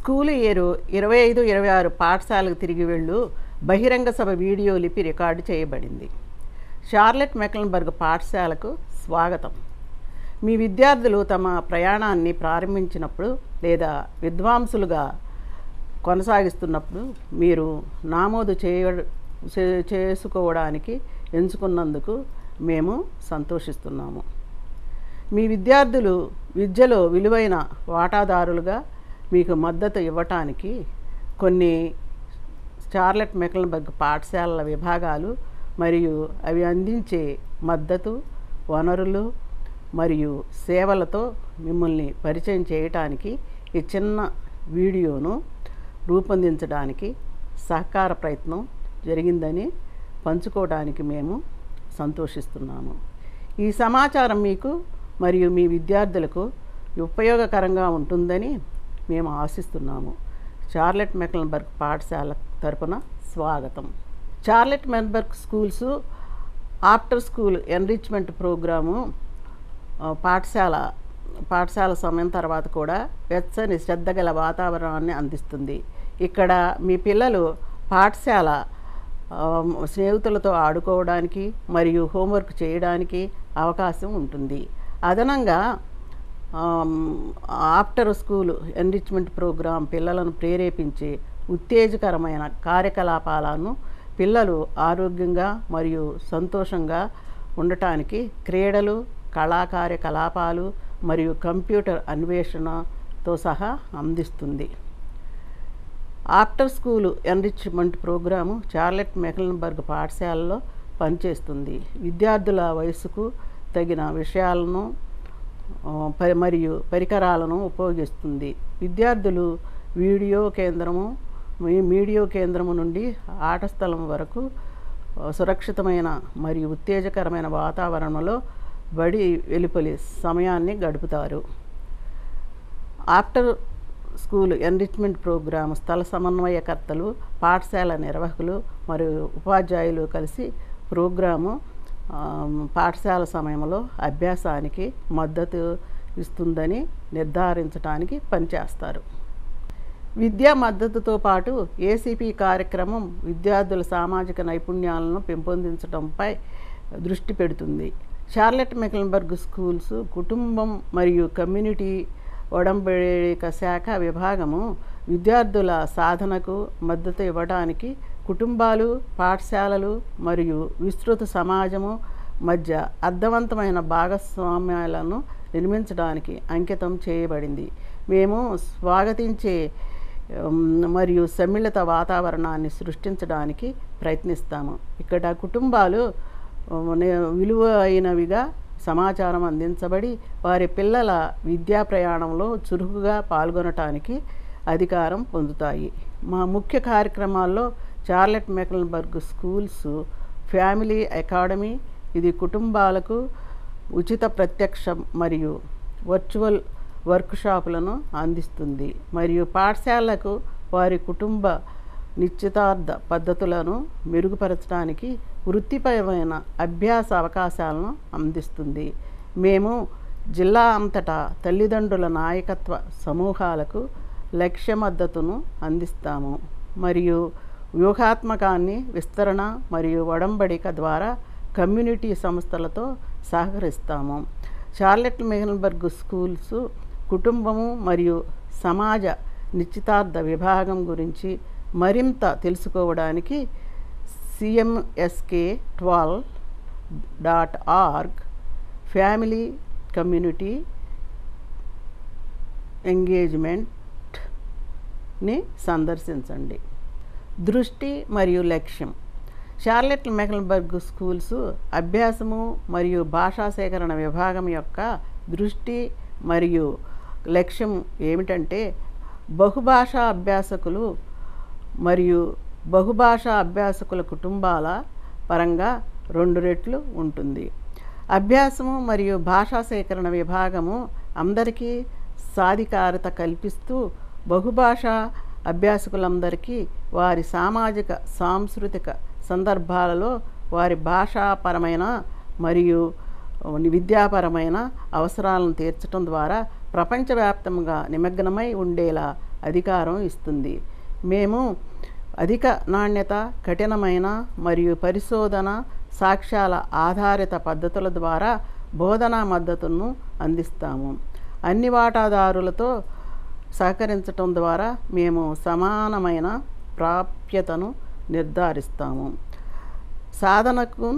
School year 25-26 పాఠశాలకు తిరిగి వెళ్ళు బహిరంగ సభ వీడియో లిపి రికార్డు చేయబడింది. షార్లెట్ మెక్లెన్బర్గ్ పాఠశాలకు స్వాగతం. మీ విద్యార్థులు తమ ప్రయాణాన్ని ప్రారంభించినప్పుడు లేదా విద్వాంసులుగా కొనసాగిస్తున్నప్పుడు మీరు నమోదు చేసుకోవడానికి ఎంచుకున్నందుకు మేము సంతోషిస్తున్నాము. మీ విద్యార్థులు విద్యలో విలువైన వాటాదారులుగా మీకు మద్దతు ఇవ్వటానికి కొన్ని షార్లెట్ మెక్లెన్బర్గ్ పాఠశాలల విభాగాలు మరియు అవి అందించే మద్దతు, వనరులు మరియు సేవలతో మిమ్మల్ని పరిచయం చేయటానికి ఈ చిన్న వీడియోను రూపొందించడానికి సహకార ప్రయత్నం జరిగిందని పంచుకోవడానికి మేము సంతోషిస్తున్నాము. ఈ సమాచారం మీకు మరియు మీ విద్యార్థులకు ఉపయోగకరంగా ఉంటుందని మేము ఆశిస్తున్నాము. షార్లెట్ మెక్లెన్బర్గ్ పాఠశాల తరపున స్వాగతం. Charlotte Mecklenburg schools after school enrichment program పాఠశాల సమయం తర్వాత కూడా వెచ్చని శ్రద్ధ గల వాతావరణాన్ని అందిస్తుంది. ఇక్కడ మీ పిల్లలు పాఠశాల స్నేహితులతో ఆడుకోవడానికి మరియు హోంవర్క్ చేయడానికి అవకాశం ఉంటుంది. అదనంగా ఆఫ్టర్ స్కూల్ ఎన్రిచ్మెంట్ ప్రోగ్రాం పిల్లలను ప్రేరేపించే ఉత్తేజకరమైన కార్యకలాపాలను పిల్లలు ఆరోగ్యంగా మరియు సంతోషంగా ఉండటానికి క్రీడలు, కళా కార్యకలాపాలు మరియు కంప్యూటర్ అన్వేషణతో సహా అందిస్తుంది. After school enrichment program Charlotte Mecklenburg పాఠశాలలో పనిచేస్తుంది. విద్యార్థుల వయసుకు తగిన విషయాలను మరియు పరికరాలను ఉపయోగిస్తుంది. విద్యార్థులు మీడియో కేంద్రము నుండి ఆట స్థలం వరకు సురక్షితమైన మరియు ఉత్తేజకరమైన వాతావరణంలో బడి వెలుపలి సమయాన్ని గడుపుతారు. ఆఫ్టర్ స్కూల్ ఎన్రిచ్మెంట్ ప్రోగ్రాం స్థల సమన్వయకర్తలు, పాఠశాల నిర్వాహకులు మరియు ఉపాధ్యాయులు కలిసి ప్రోగ్రాము పాఠశాల సమయంలో అభ్యాసానికి మద్దతు ఇస్తుందని నిర్ధారించడానికి పనిచేస్తారు. విద్యా మద్దతుతో పాటు ఏసీపీ కార్యక్రమం విద్యార్థుల సామాజిక నైపుణ్యాలను పెంపొందించడంపై దృష్టి పెడుతుంది. షార్లెట్ మెక్లెన్బర్గ్ స్కూల్స్ కుటుంబం మరియు కమ్యూనిటీ ఒడంబడిక శాఖ విభాగము విద్యార్థుల సాధనకు మద్దతు ఇవ్వడానికి కుటుంబాలు, పాఠశాలలు మరియు విస్తృత సమాజము మధ్య అర్థవంతమైన భాగస్వామ్యాలను నిర్మించడానికి అంకితం చేయబడింది. మేము స్వాగతించే మరియు సమ్మిళిత వాతావరణాన్ని సృష్టించడానికి ప్రయత్నిస్తాము. ఇక్కడ కుటుంబాలు విలువైనవిగా సమాచారం అందించబడి వారి పిల్లల విద్యా ప్రయాణంలో చురుకుగా పాల్గొనటానికి అధికారం పొందుతాయి. మా ముఖ్య కార్యక్రమాల్లో Charlotte Mecklenburg schools family academy, ఇది కుటుంబాలకు ఉచిత ప్రత్యక్ష మరియు వర్చువల్ వర్క్షాపులను అందిస్తుంది మరియు పాఠశాలలకు వారి కుటుంబ నిశ్చితార్థ పద్ధతులను మెరుగుపరచడానికి వృత్తిపరమైన అభ్యాస అవకాశాలను అందిస్తుంది. మేము జిల్లా అంతటా తల్లిదండ్రుల నాయకత్వ సమూహాలకు లక్ష్య మద్దతును అందిస్తాము మరియు వ్యూహాత్మకాన్ని విస్తరణ మరియు ఒడంబడిక ద్వారా కమ్యూనిటీ సంస్థలతో సహకరిస్తాము. షార్లెట్ మెక్లెన్బర్గ్ స్కూల్స్ కుటుంబము మరియు సమాజ నిశ్చితార్థ విభాగం గురించి మరింత తెలుసుకోవడానికి cmsk12.org ఫ్యామిలీ కమ్యూనిటీ ఎంగేజ్మెంట్ని సందర్శించండి. దృష్టి మరియు లక్ష్యం. షార్లెట్ మెక్లెన్బర్గ్ స్కూల్స్ అభ్యాసము మరియు భాషా సేకరణ విభాగం యొక్క దృష్టి మరియు లక్ష్యం ఏమిటంటే బహుభాషా అభ్యాసకులు మరియు బహుభాషా అభ్యాసకుల కుటుంబాల పరంగా 2 రెట్లు ఉంటుంది. అభ్యాసము మరియు భాషా సేకరణ విభాగము అందరికీ సాధికారత కల్పిస్తూ బహుభాషా అభ్యాసకులందరికీ వారి సామాజిక సాంస్కృతిక సందర్భాలలో వారి భాషాపరమైన మరియు విద్యాపరమైన అవసరాలను తీర్చడం ద్వారా ప్రపంచవ్యాప్తంగా నిమగ్నమై ఉండేలా అధికారం ఇస్తుంది. మేము అధిక నాణ్యత, కఠినమైన మరియు పరిశోధన సాక్ష్యాల ఆధారిత పద్ధతుల ద్వారా బోధనా మద్దతును అందిస్తాము. అన్ని వాటాదారులతో సహకరించటం ద్వారా మేము సమానమైన ప్రాప్యతను నిర్ధారిస్తాము, సాధనకు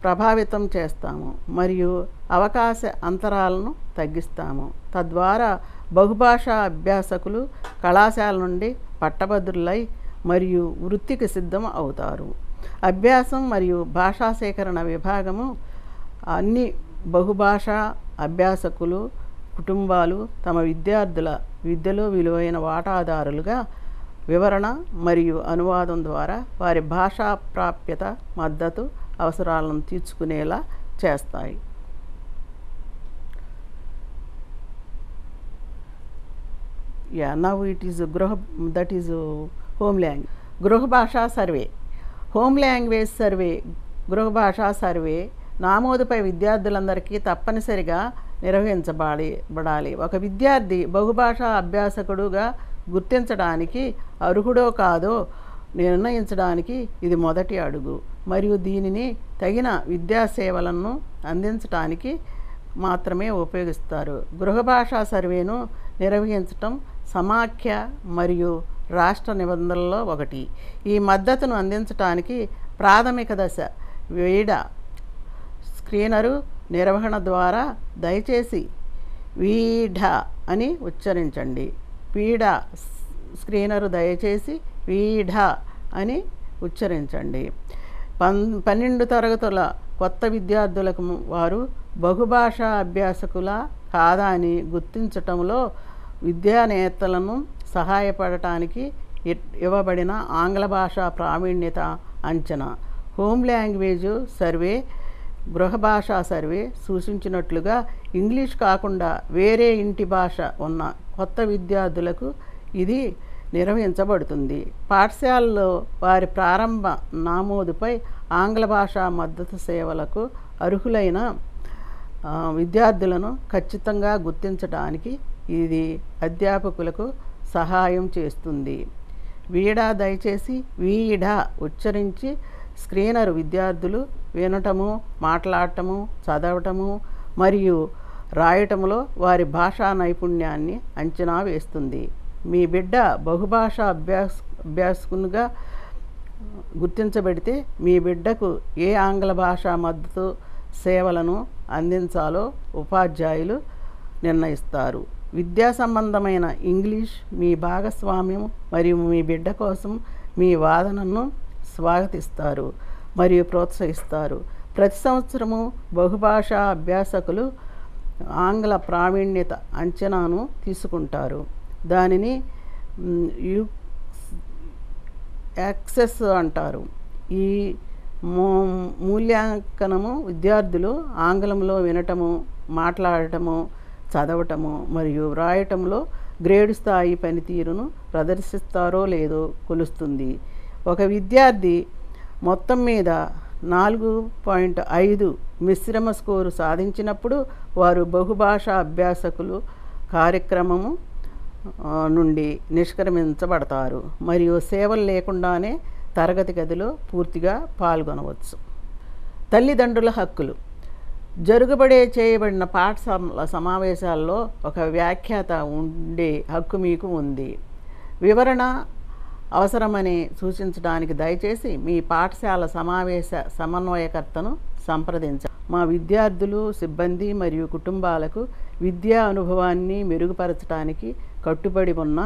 ప్రభావితం చేస్తాము మరియు అవకాశ అంతరాలను తగ్గిస్తాము. తద్వారా బహుభాషా అభ్యాసకులు కళాశాల నుండి పట్టభద్రులై మరియు వృత్తికి సిద్ధం అవుతారు. అభ్యాసం మరియు భాషా సేకరణ విభాగము అన్ని బహుభాషా అభ్యాసకులు కుటుంబాలు తమ విద్యార్థుల విద్యలో విలువైన వాటాదారులుగా వివరణ మరియు అనువాదం ద్వారా వారి భాషా ప్రాప్యత, మద్దతు అవసరాలను తీర్చుకునేలా చేస్తాయి. Now it is that is home language. గృహ భాషా సర్వే. హోమ్ లాంగ్వేజ్ సర్వే, గృహ భాషా సర్వే నమోదుపై విద్యార్థులందరికీ తప్పనిసరిగా నిర్వహించబడాలి. ఒక విద్యార్థి బహుభాషా అభ్యాసకుడుగా గుర్తించడానికి అర్హుడో కాదో నిర్ణయించడానికి ఇది మొదటి అడుగు మరియు దీనిని తగిన విద్యా సేవలను అందించడానికి మాత్రమే ఉపయోగిస్తారు. గృహ భాషా సర్వేను నిర్వహించటం సమాఖ్య మరియు రాష్ట్ర నిబంధనలలో ఒకటి. ఈ మద్దతును అందించడానికి ప్రాథమిక దశ వీడ స్క్రీనరు నిర్వహణ ద్వారా దయచేసి వీఢ అని ఉచ్చరించండి. వీడ స్క్రీనరు దయచేసి వీఢ అని ఉచ్చరించండి. 12 తరగతుల కొత్త విద్యార్థులకు వారు బహుభాషా అభ్యాసకుల కాదా అని గుర్తించటంలో విద్యానేతలను సహాయపడటానికి ఇవ్వబడిన ఆంగ్ల భాషా ప్రావీణ్యత అంచనా. హోమ్ లాంగ్వేజ్ సర్వే, గృహ భాషా సర్వే సూచించినట్లుగా ఇంగ్లీష్ కాకుండా వేరే ఇంటి భాష ఉన్న కొత్త విద్యార్థులకు ఇది నిర్వహించబడుతుంది. పాఠశాలలో వారి ప్రారంభ నమోదుపై ఆంగ్ల భాషా మద్దతు సేవలకు అర్హులైన విద్యార్థులను ఖచ్చితంగా గుర్తించడానికి ఇది అధ్యాపకులకు సహాయం చేస్తుంది. వీడ దయచేసి వీడ ఉచ్చరించి స్క్రీనరు విద్యార్థులు వినటము, మాట్లాడటము, చదవటము మరియు రాయటంలో వారి భాషా నైపుణ్యాన్ని అంచనా వేస్తుంది. మీ బిడ్డ బహుభాషా అభ్యాసకునిగా గుర్తించబడితే మీ బిడ్డకు ఏ ఆంగ్ల భాషా మద్దతు సేవలను అందించాలో ఉపాధ్యాయులు నిర్ణయిస్తారు. విద్యా సంబంధమైన ఇంగ్లీష్ మీ భాగస్వామ్యం మరియు మీ బిడ్డ కోసం మీ వాదనను స్వాగతిస్తారు మరియు ప్రోత్సహిస్తారు. ప్రతి సంవత్సరము బహుభాషా అభ్యాసకులు ఆంగ్ల ప్రావీణ్యత అంచనాను తీసుకుంటారు. దానిని యాక్సెస్ అంటారు. ఈ మూల్యాంకనము విద్యార్థులు ఆంగ్లంలో వినటము, మాట్లాడటము, చదవటము మరియు వ్రాయటంలో గ్రేడ్ స్థాయి పనితీరును ప్రదర్శిస్తారో లేదో కొలుస్తుంది. ఒక విద్యార్థి మొత్తం మీద 4.5 మిశ్రమ స్కోరు సాధించినప్పుడు వారు బహుభాషా అభ్యాసకులు కార్యక్రమము నుండి నిష్క్రమించబడతారు మరియు సేవలు లేకుండానే తరగతి గదిలో పూర్తిగా పాల్గొనవచ్చు. తల్లిదండ్రుల హక్కులు. జరుగుబడే చేయబడిన పాఠశాల సమావేశాల్లో ఒక వ్యాఖ్యాత ఉండే హక్కు మీకు ఉంది. వివరణ అవసరమని సూచించడానికి దయచేసి మీ పాఠశాల సమావేశ సమన్వయకర్తను సంప్రదించండి. మా విద్యార్థులు, సిబ్బంది మరియు కుటుంబాలకు విద్యా అనుభవాన్ని మెరుగుపరచడానికి కట్టుబడి ఉన్న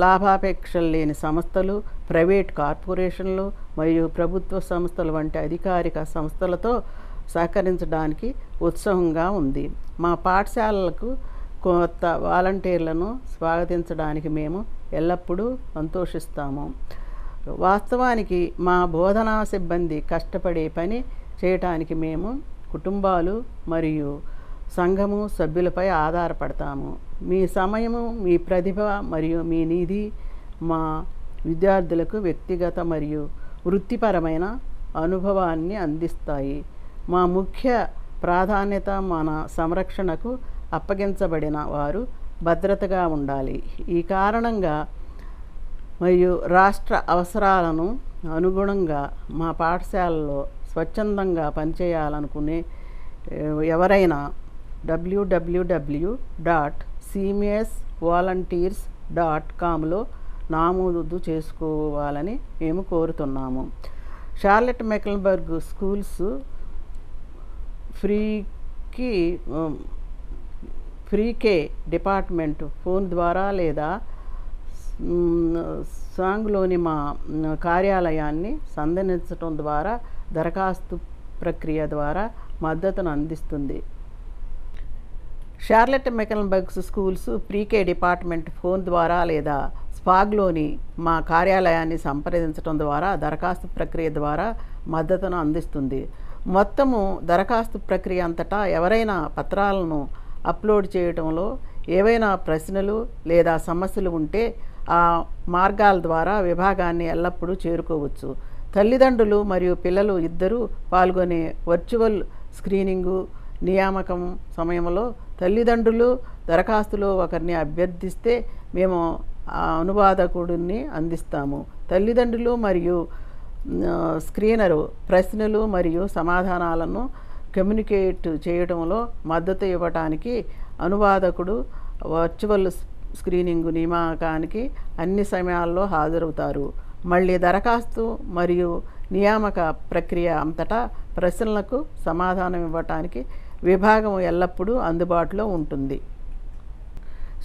లాభాపేక్షలు లేని సంస్థలు, ప్రైవేట్ కార్పొరేషన్లు మరియు ప్రభుత్వ సంస్థలు వంటి అధికారిక సంస్థలతో సహకరించడానికి ఉత్సాహంగా ఉంది. మా పాఠశాలలకు కొత్త వాలంటీర్లను స్వాగతించడానికి మేము ఎల్లప్పుడూ సంతోషిస్తాము. వాస్తవానికి మా బోధనా సిబ్బంది కష్టపడే పని చేయటానికి మేము కుటుంబాలు మరియు సంఘము సభ్యులపై ఆధారపడతాము. మీ సమయము, మీ ప్రతిభ మరియు మీ నిధి మా విద్యార్థులకు వ్యక్తిగత మరియు వృత్తిపరమైన అనుభవాన్ని అందిస్తాయి. మా ముఖ్య ప్రాధాన్యత మన సంరక్షణకు అప్పగించబడిన వారు భద్రతగా ఉండాలి. ఈ కారణంగా మరియు రాష్ట్ర అవసరాలను అనుగుణంగా మా పాఠశాలలో స్వచ్ఛందంగా పనిచేయాలనుకునే ఎవరైనా www.cmsvolunteers.comలో నమోదు చేసుకోవాలని మేము కోరుతున్నాము. Charlotte Mecklenburg schools pre-K department phone ద్వారా లేదా సాంగ్లోని మా కార్యాలయాన్ని సందర్శించడం ద్వారా దరఖాస్తు ప్రక్రియ ద్వారా మద్దతును అందిస్తుంది. Charlotte Mecklenburg schools pre-K department phone ద్వారా లేదా స్పాగ్లోని మా కార్యాలయాన్ని సంప్రదించడం ద్వారా దరఖాస్తు ప్రక్రియ ద్వారా మద్దతును అందిస్తుంది. మొత్తము దరఖాస్తు ప్రక్రియ అంతటా ఎవరైనా పత్రాలను అప్లోడ్ చేయటంలో ఏవైనా ప్రశ్నలు లేదా సమస్యలు ఉంటే ఆ మార్గాల ద్వారా విభాగాన్ని ఎల్లప్పుడూ చేరుకోవచ్చు. తల్లిదండ్రులు మరియు పిల్లలు ఇద్దరూ పాల్గొనే వర్చువల్ స్క్రీనింగు నియామకం సమయంలో తల్లిదండ్రులు దరఖాస్తులో ఒకరిని అభ్యర్థిస్తే మేము ఆ అనువాదకుడిని అందిస్తాము. తల్లిదండ్రులు మరియు స్క్రీనరు ప్రశ్నలు మరియు సమాధానాలను కమ్యూనికేట్ చేయడంలో మద్దతు ఇవ్వటానికి అనువాదకుడు వర్చువల్ స్క్రీనింగ్ నియామకానికి అన్ని సమయాల్లో హాజరవుతారు. మళ్ళీ దరఖాస్తు మరియు నియామక ప్రక్రియ అంతటా ప్రశ్నలకు సమాధానం ఇవ్వటానికి విభాగం ఎల్లప్పుడూ అందుబాటులో ఉంటుంది.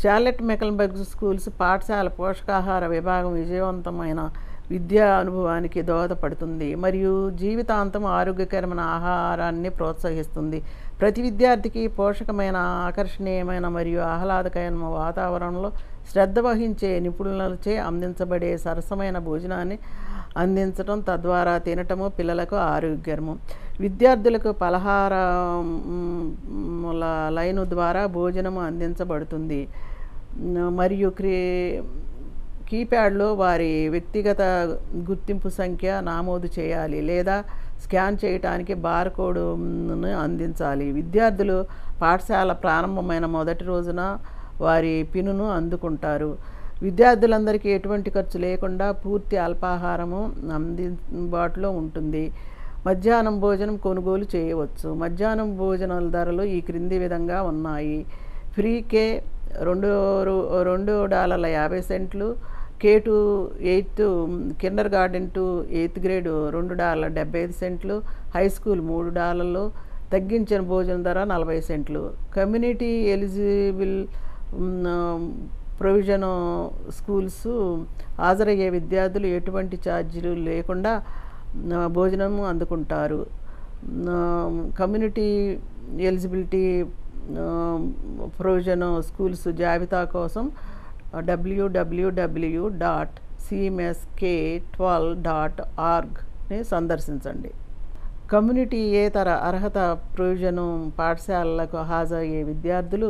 షార్లెట్ మెక్లెన్బర్గ్ స్కూల్స్ పాఠశాల పోషకాహార విభాగం విజయవంతమైన విద్యా అనుభవానికి దోహదపడుతుంది మరియు జీవితాంతం ఆరోగ్యకరమైన ఆహారాన్ని ప్రోత్సహిస్తుంది. ప్రతి విద్యార్థికి పోషకమైన, ఆకర్షణీయమైన మరియు ఆహ్లాదకరమైన వాతావరణంలో శ్రద్ధ వహించే నిపుణులచే అందించబడే సరసమైన భోజనాన్ని అందించడం, తద్వారా తినటము పిల్లలకు ఆరోగ్యము. విద్యార్థులకు పలహారముల లైను ద్వారా భోజనము అందించబడుతుంది మరియు కీప్యాడ్లో వారి వ్యక్తిగత గుర్తింపు సంఖ్య నమోదు చేయాలి లేదా స్కాన్ చేయడానికి బార్కోడ్ను అందించాలి. విద్యార్థులు పాఠశాల ప్రారంభమైన మొదటి రోజున వారి పిన్ను అందుకుంటారు. విద్యార్థులందరికీ ఎటువంటి ఖర్చు లేకుండా పూర్తి అల్పాహారము అందుబాటులో ఉంటుంది. మధ్యాహ్నం భోజనం కొనుగోలు చేయవచ్చు. మధ్యాహ్నం భోజనాల ధరలు ఈ క్రింది విధంగా ఉన్నాయి. ఫ్రీ-కే $2.50, K to 8 Kinder garden to 8th grade $2.75, high school $3, తగ్గించిన భోజన ధర 40 సెంట్లు. కమ్యూనిటీ ఎలిజిబుల్ ప్రొవిజన్ స్కూల్స్ హాజరయ్యే విద్యార్థులు ఎటువంటి ఛార్జీలు లేకుండా భోజనం అందుకుంటారు. కమ్యూనిటీ ఎలిజిబిలిటీ ప్రొవిజన్ స్కూల్స్ జాబితా కోసం www.cmsk12.orgని సందర్శించండి. కమ్యూనిటీయేతర అర్హత ప్రయోజనం పాఠశాలలకు హాజరయ్యే విద్యార్థులు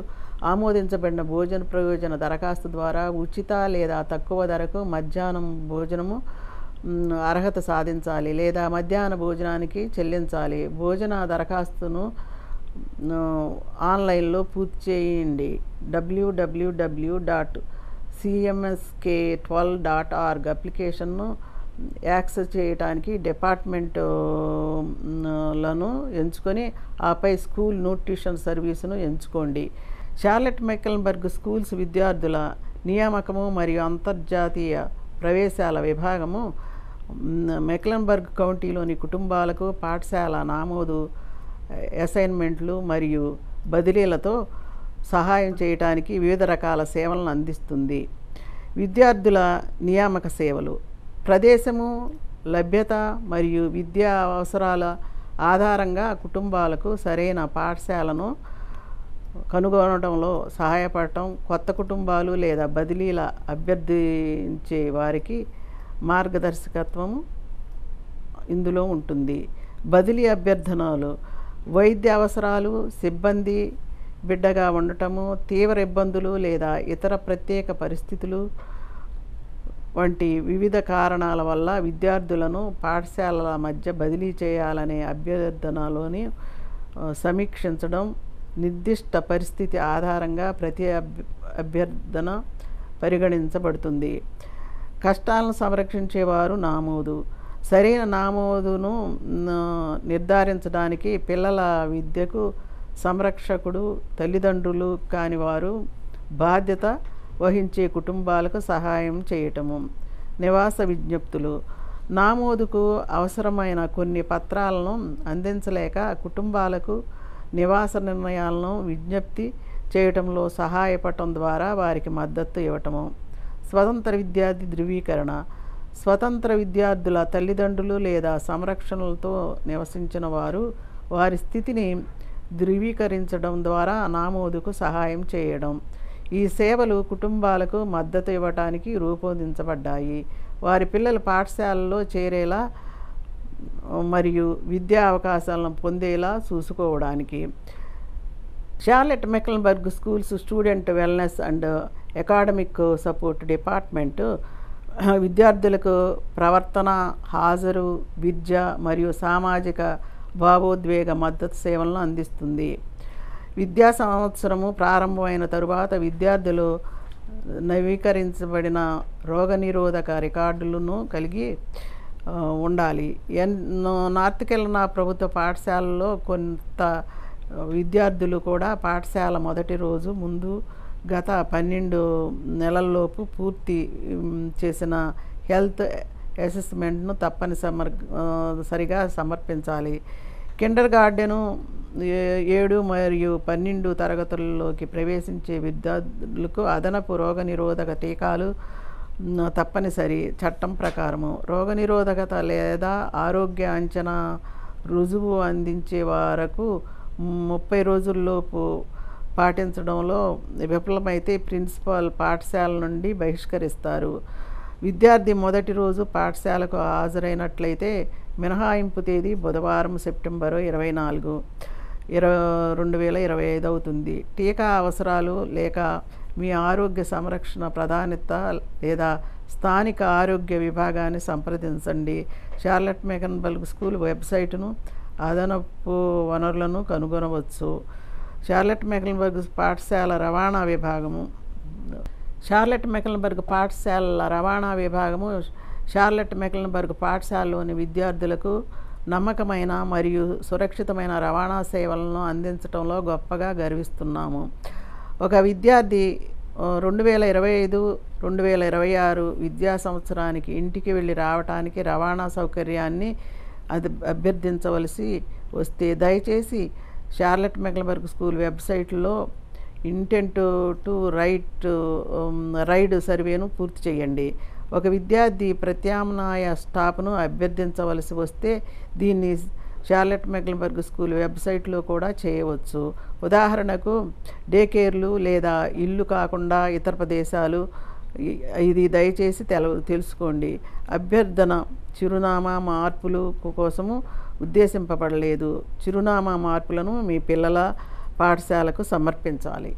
ఆమోదించబడిన భోజన ప్రయోజన దరఖాస్తు ద్వారా ఉచిత లేదా తక్కువ ధరకు మధ్యాహ్నం భోజనము అర్హత సాధించాలి లేదా మధ్యాహ్న భోజనానికి చెల్లించాలి. భోజన దరఖాస్తును ఆన్లైన్లో పూర్తి చేయండి. www.cmsk12.org అప్లికేషన్ను యాక్సెస్ చేయడానికి డిపార్ట్మెంట్లను ఎంచుకొని ఆపై స్కూల్ న్యూట్రిషన్ సర్వీసును ఎంచుకోండి. షార్లెట్ మెక్లెన్బర్గ్ స్కూల్స్ విద్యార్థుల నియామకము మరియు అంతర్జాతీయ ప్రవేశాల విభాగము మెక్లెన్బర్గ్ కౌంటీలోని కుటుంబాలకు పాఠశాల నమోదు, అసైన్మెంట్లు మరియు బదిలీలతో సహాయం చేయడానికి వివిధ రకాల సేవలను అందిస్తుంది. విద్యార్థుల నియామక సేవలు ప్రదేశము, లభ్యత మరియు విద్యా అవసరాల ఆధారంగా కుటుంబాలకు సరైన పాఠశాలను కనుగొనడంలో సహాయపడటం, కొత్త కుటుంబాలు లేదా బదిలీల అభ్యర్థించే వారికి మార్గదర్శకత్వము ఇందులో ఉంటుంది. బదిలీ అభ్యర్థనలు వైద్య అవసరాలు, సిబ్బంది బిడ్డగా ఉండటము, తీవ్ర ఇబ్బందులు లేదా ఇతర ప్రత్యేక పరిస్థితులు వంటి వివిధ కారణాల వల్ల విద్యార్థులను పాఠశాలల మధ్య బదిలీ చేయాలనే అభ్యర్థనలోని సమీక్షించడం, నిర్దిష్ట పరిస్థితి ఆధారంగా ప్రతి అభ్యర్థన పరిగణించబడుతుంది. కష్టాలను సంరక్షించేవారు నామోదు. సరైన నామోదును నిర్ధారించడానికి పిల్లల విద్యకు సంరక్షకుడు తల్లిదండ్రులు కానివారు బాధ్యత వహించే కుటుంబాలకు సహాయం చేయటము. నివాస విజ్ఞప్తులు. నామోదుకు అవసరమైన కొన్ని పత్రాలను అందించలేక కుటుంబాలకు నివాస నిర్ణయాలను విజ్ఞప్తి చేయటంలో సహాయపడటం ద్వారా వారికి మద్దతు ఇవ్వటము. స్వతంత్ర విద్యార్థి ధృవీకరణ. స్వతంత్ర విద్యార్థుల తల్లిదండ్రులు లేదా సంరక్షణలతో నివసించిన వారు వారి స్థితిని ధృవీకరించడం ద్వారా నామోదుకు సహాయం చేయడం. ఈ సేవలు కుటుంబాలకు మద్దతు ఇవ్వటానికి రూపొందించబడ్డాయి. వారి పిల్లలు పాఠశాలలో చేరేలా మరియు విద్యా అవకాశాలను పొందేలా చూసుకోవడానికి. Charlotte Mecklenburg schools student wellness and academic support department విద్యార్థులకు ప్రవర్తన, హాజరు, విద్య మరియు సామాజిక భావోద్వేగ మద్దతు సేవలను అందిస్తుంది. విద్యా సంవత్సరము ప్రారంభమైన తరువాత విద్యార్థులు నవీకరించబడిన రోగనిరోధక రికార్డులను కలిగి ఉండాలి. నార్త్ కెరోలినా ప్రభుత్వ పాఠశాలలో కొంత విద్యార్థులు కూడా పాఠశాల మొదటి రోజు ముందు గత 12 నెలల్లోపు పూర్తి చేసిన హెల్త్ అసెస్మెంట్ను తప్పనిసరిగా సమర్పించాలి. కిండర్ గార్డెను 7 మరియు 12 తరగతుల్లోకి ప్రవేశించే విద్యార్థులకు అదనపు రోగనిరోధక టీకాలు తప్పనిసరి. చట్టం ప్రకారము రోగనిరోధకత లేదా ఆరోగ్య అంచనా రుజువు అందించే వరకు 30 రోజుల్లోపు పాటించడంలో విఫలమైతే ప్రిన్సిపాల్ పాఠశాల నుండి బహిష్కరిస్తారు. విద్యార్థి మొదటి రోజు పాఠశాలకు హాజరైనట్లయితే మినహాయింపు తేదీ బుధవారం సెప్టెంబరు 24, 2025 అవుతుంది. టీకా అవసరాలు లేక మీ ఆరోగ్య సంరక్షణ ప్రాధాన్యత లేదా స్థానిక ఆరోగ్య విభాగాన్ని సంప్రదించండి. షార్లెట్ మెక్లెన్బర్గ్ స్కూల్ వెబ్సైటును అదనపు వనరులను కనుగొనవచ్చు. షార్లెట్ మెక్లెన్బర్గ్ పాఠశాల రవాణా విభాగము. షార్లెట్ మెక్లెన్బర్గ్ పాఠశాలల రవాణా విభాగము షార్లెట్ మెక్లెన్బర్గ్ పాఠశాలలోని విద్యార్థులకు నమ్మకమైన మరియు సురక్షితమైన రవాణా సేవలను అందించడంలో గొప్పగా గర్విస్తున్నాము. ఒక విద్యార్థి 2025-2026 విద్యా సంవత్సరానికి ఇంటికి వెళ్ళి రావడానికి రవాణా సౌకర్యాన్ని అభ్యర్థించవలసి వస్తే దయచేసి షార్లెట్ మెక్లెన్బర్గ్ స్కూల్ వెబ్సైట్లో ఇంటెంట్ టు రైడ్ సర్వేను పూర్తి చేయండి. ఒక విద్యార్థి ప్రత్యామ్నాయ స్టాప్ను అభ్యర్థించవలసి వస్తే దీన్ని షార్లెట్ మెక్లెన్బర్గ్ స్కూల్ వెబ్సైట్లో కూడా చేయవచ్చు. ఉదాహరణకు డే కేర్లు లేదా ఇల్లు కాకుండా ఇతర ప్రదేశాలు. ఇది దయచేసి తెలుసుకోండి. అభ్యర్థన చిరునామా మార్పులు కోసము ఉద్దేశింపబడలేదు. చిరునామా మార్పులను మీ పిల్లల పాఠశాలకు సమర్పించాలి.